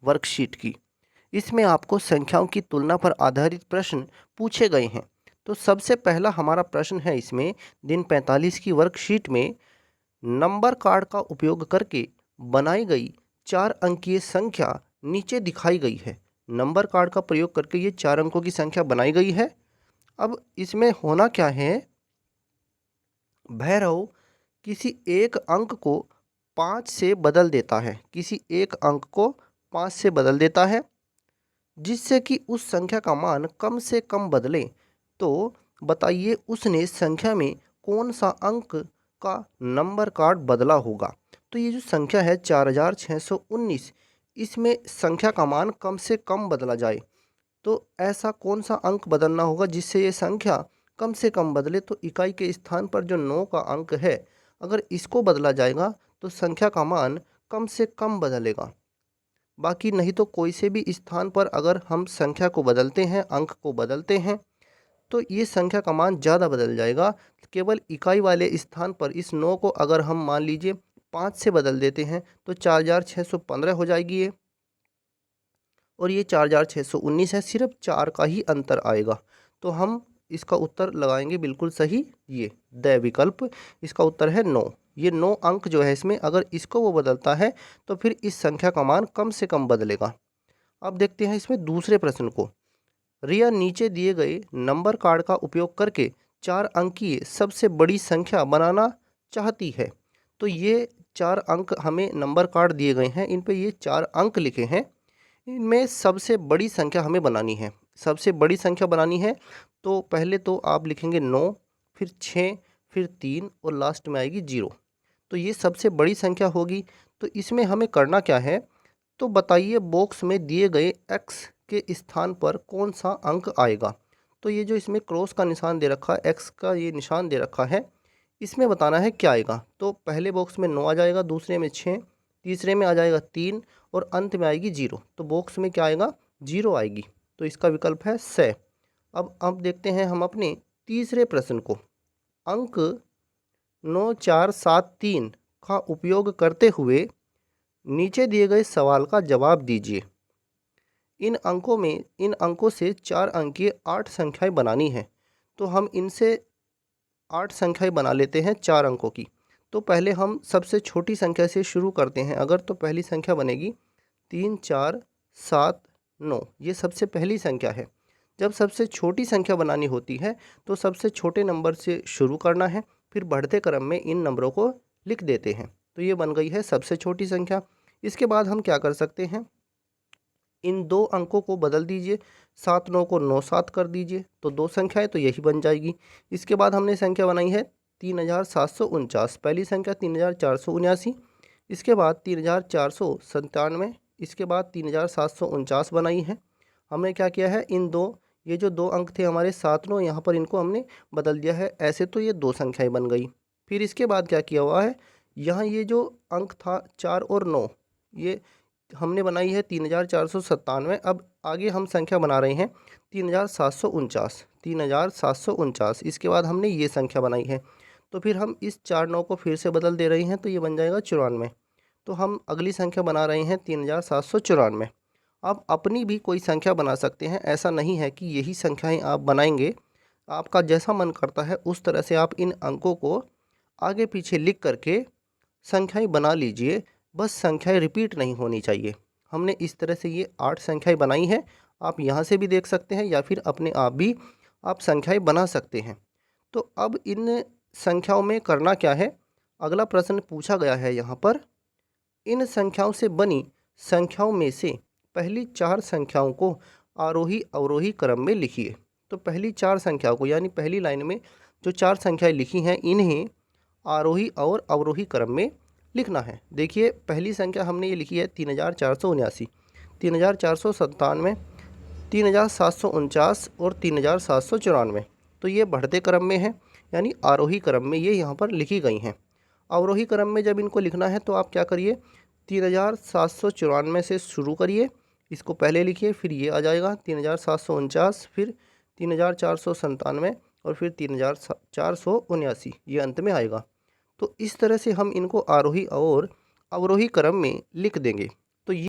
Worksheet की। इसमें आपको संख्याओं की तुलना पर आधारित प्रश्न पूछे गए हैं। तो सबसे पहला हमारा प्रश्न है इसमें, दिन 45 की वर्कशीट में नंबर कार्ड का उपयोग करके बनाई गई 4 अंकीय संख्या नीचे दिखाई गई है। नंबर कार्ड का प्रयोग करके ये 4 अंकों की संख्या बनाई गई है। अब इसमें होना क्या है, भैरव किसी एक अंक को 5 से बदल देता है, किसी एक अंक को 5 से बदल देता है, जिससे कि उस संख्या का मान कम से कम बदले। तो बताइए उसने संख्या में कौन सा अंक का नंबर कार्ड बदला होगा। तो ये जो संख्या है 4619, इसमें संख्या का मान कम से कम बदला जाए। तो ऐसा कौन सा अंक बदलना होगा जिससे ये संख्या कम से कम बदले। तो इकाई के स्थान पर जो 9 का अंक है, अगर इसको बदला जाएगा तो संख्या का मान कम से कम बदलेगा। बाकी नहीं तो कोई से भी स्थान पर अगर हम संख्या को बदलते हैं, अंक को बदलते हैं, तो ये संख्या का मान ज़्यादा बदल जाएगा। केवल इकाई वाले स्थान पर इस 9 को अगर हम मान लीजिए 5 से बदल देते हैं तो 4615 हो जाएगी ये, और ये 4619 है, सिर्फ 4 का ही अंतर आएगा। तो हम इसका उत्तर लगाएंगे बिल्कुल सही, ये द विकल्प, इसका उत्तर है 9। ये 9 अंक जो है इसमें अगर इसको वो बदलता है तो फिर इस संख्या का मान कम से कम बदलेगा। अब देखते हैं इसमें दूसरे प्रश्न को। रिया नीचे दिए गए नंबर कार्ड का उपयोग करके 4 अंकीय सबसे बड़ी संख्या बनाना चाहती है। तो ये 4 अंक हमें नंबर कार्ड दिए गए हैं, इन पे ये 4 अंक लिखे हैं, इनमें सबसे बड़ी संख्या हमें बनानी है। सबसे बड़ी संख्या बनानी है तो पहले तो आप लिखेंगे 9, फिर 6, फिर 3 और लास्ट में आएगी 0। तो ये सबसे बड़ी संख्या होगी। तो इसमें हमें करना क्या है, तो बताइए बॉक्स में दिए गए x के स्थान पर कौन सा अंक आएगा। तो ये जो इसमें क्रॉस का निशान दे रखा है, x का ये निशान दे रखा है, इसमें बताना है क्या आएगा। तो पहले बॉक्स में 9 आ जाएगा, दूसरे में 6, तीसरे में आ जाएगा 3 और अंत में आएगी 0। तो बॉक्स में क्या आएगा, 0 आएगी। तो इसका विकल्प है स। अब देखते हैं हम अपने तीसरे प्रश्न को। अंक 9473 का उपयोग करते हुए नीचे दिए गए सवाल का जवाब दीजिए। इन अंकों से 4 अंकीय 8 संख्याएं बनानी है। तो हम इनसे 8 संख्याएं बना लेते हैं 4 अंकों की। तो पहले हम सबसे छोटी संख्या से शुरू करते हैं। अगर तो पहली संख्या बनेगी 3 4 7 9, ये सबसे पहली संख्या है। जब सबसे छोटी संख्या बनानी होती है तो सबसे छोटे नंबर से शुरू करना है, फिर बढ़ते क्रम में इन नंबरों को लिख देते हैं। तो ये बन गई है सबसे छोटी संख्या। इसके बाद हम क्या कर सकते हैं, इन 2 अंकों को बदल दीजिए, 7 9 को 9 7 कर दीजिए, तो 2 संख्याएं तो यही बन जाएगी। इसके बाद हमने संख्या बनाई है 3749, पहली संख्या 3479, इसके बाद 3497, इसके बाद 3749 बनाई है। हमने क्या किया है, ये जो 2 अंक थे हमारे 7 9, यहाँ पर इनको हमने बदल दिया है। ऐसे तो ये 2 संख्याएं बन गई। फिर इसके बाद क्या किया हुआ है, यहाँ ये जो अंक था 4 और 9, ये हमने बनाई है 3497। अब आगे हम संख्या बना रहे हैं 3749, 3749। इसके बाद हमने ये संख्या बनाई है, तो फिर हम इस 4 9 को फिर से बदल दे रहे हैं, तो ये बन जाएगा 94। तो हम अगली संख्या बना रहे हैं 3794। आप अपनी भी कोई संख्या बना सकते हैं, ऐसा नहीं है कि यही संख्याएं आप बनाएंगे। आपका जैसा मन करता है उस तरह से आप इन अंकों को आगे पीछे लिख करके संख्याएं बना लीजिए, बस संख्याएं रिपीट नहीं होनी चाहिए। हमने इस तरह से ये 8 संख्याएं बनाई हैं। आप यहाँ से भी देख सकते हैं या फिर अपने आप भी आप संख्याएं बना सकते हैं। तो अब इन संख्याओं में करना क्या है, अगला प्रश्न पूछा गया है यहाँ पर, इन संख्याओं से बनी संख्याओं में से पहली 4 संख्याओं को आरोही अवरोही क्रम में लिखिए। तो पहली 4 संख्याओं को, यानी पहली लाइन में जो 4 संख्याएं लिखी हैं, इन्हें आरोही और अवरोही क्रम में लिखना है। देखिए पहली संख्या हमने ये लिखी है 3479, 3497, 3749 और 3794। तो ये बढ़ते क्रम में है, यानी आरोही क्रम में ये यहाँ पर लिखी गई हैं। अवरोही क्रम में जब इनको लिखना है तो आप क्या करिए, 3794 से शुरू करिए, इसको पहले लिखिए, फिर ये आ जाएगा 3749, फिर 3497 और फिर 3479, ये अंत में आएगा। तो इस तरह से हम इनको आरोही और अवरोही क्रम में लिख देंगे।